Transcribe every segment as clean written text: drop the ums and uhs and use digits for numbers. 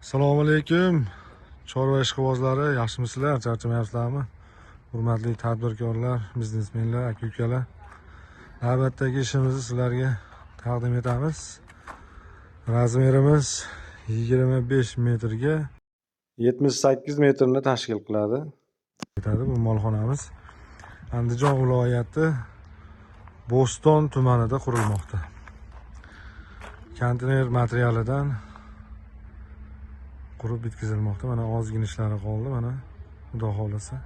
Assalomu alaykum. Chorva ishqibozlari, yaxshimisizlar? Charchamayapsizlarmi? Hurmatli tadbirkorlar, biznesmenlar, aka-ukalar. Navbatdagi ishimizni sizlarga taqdim etamiz. Razmerimiz 25 metrga 78 metrni tashkil qiladi. Bu molxonamiz Andijon viloyati Bo'ston tumanida qurilmoqda. Konteyner materialidan qurib bitkazilmoqda. Mana ozgina ishlari qoldi, mana xudo xolasa.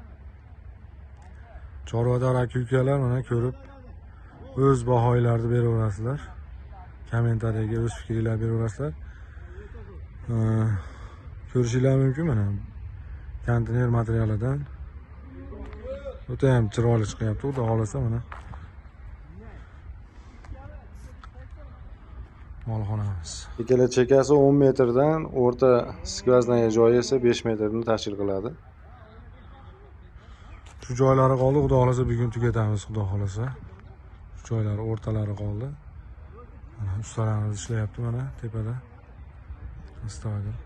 Chorvador aka-ukalar mana ko'rib o'z bahoylarini beraverasizlar. Kommentariyaga o'z fikringizni beraverasizlar. Ko'rishingiz mumkin mana konteyner materialidan o'ta ham chiroyli chiqyapti, xudo xolasa mana. Molxonamiz. Ikkala chekasi 10 metrdan, o'rta skvozная joyi esa 5 metrni tashkil qiladi. Shu joylari qoldi, xudo xolasa bugun tugatamiz, xudo xolasa. Shu joylari o'rtalari qoldi. Mana ustalarimiz ishlayapti mana tepada. Astoydil.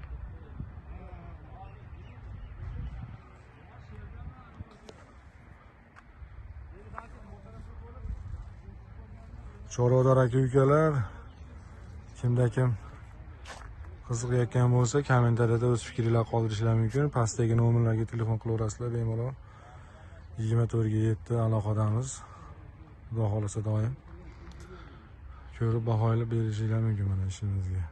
Chorvador aka-ukalar, kimda kim qiziqayotgan bo'lsa, kommentariyada o'z fikringizni qoldirishingiz mumkin. Pastdagi nomerlarga telefon qilaverasizlar bemalol. 24/7 aloqadamiz. Xudo xolasa doim ko'rib bahoylar berishingiz mumkin mana ishimizga.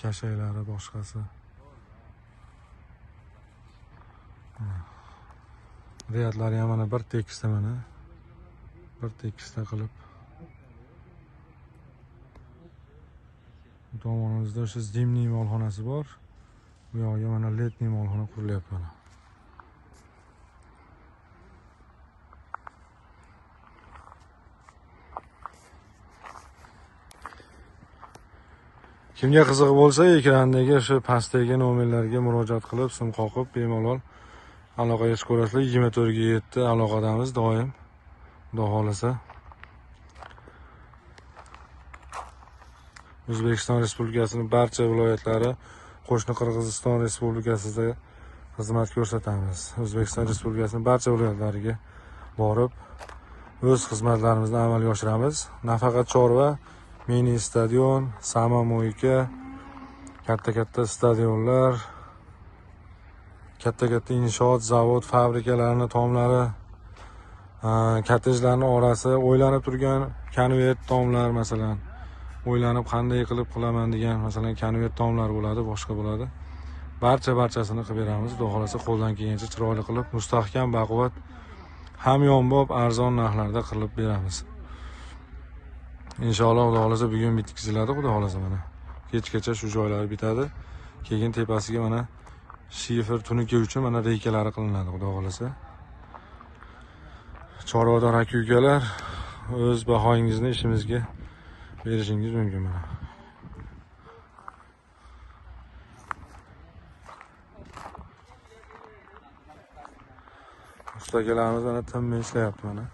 Kashaylari boshqasi. Riyatlari ham mana bir tekisda mana. Bir tekisda qilib. Bu tomonimizda o'sha zimniy molxonasi bor. Bu yoqqa mana letniy molxona qurilyapti mana. Kimga qiziq bo'lsa, ekrandagi shu pastdagi nomerlarga murojaat qilib, sim qoqib, bemalol aloqaga chiqaverasizlar. 24/7 aloqadamiz doim. Xudo xolasa. O'zbekiston Respublikasining barcha viloyatlari, qo'shni Qirg'iziston Respublikasida xizmat ko'rsatamiz. O'zbekiston Respublikasining barcha viloyatlariga borib, o'z xizmatlarimizni amalga oshiramiz. Nafaqat chorva, mini stadion, samomoyka, katta stadionlar, katta inshoot, zavod, fabrikalarning tomlari, kottejlarning orasi, o'ylanib turgan konvert tomlar, masalan, o'ylanib qanday qilib qilaman degan, masalan, konvert tomlar bo'ladi, boshqa bo'ladi. Barchasini qilib beramiz. Xudo xolasa qo'ldan kelgancha chiroyli qilib, mustahkam, baquvvat, hamyonbop, arzon narxlarda qilib beramiz. Inshaalloh xudo xolasa bugun bitkaziladi, xudo xolasa mana. Kechgacha shu joylar bitadi. Keyin tepasiga mana shifer tuniki uchun mana reykalari qilinadi, xudo xolasa. Chorvador aka-ukalar, o'z bahoyingizni ishimizga berishingiz mumkin mana. Ustakalarimiz mana tinmay ishlayapti mana.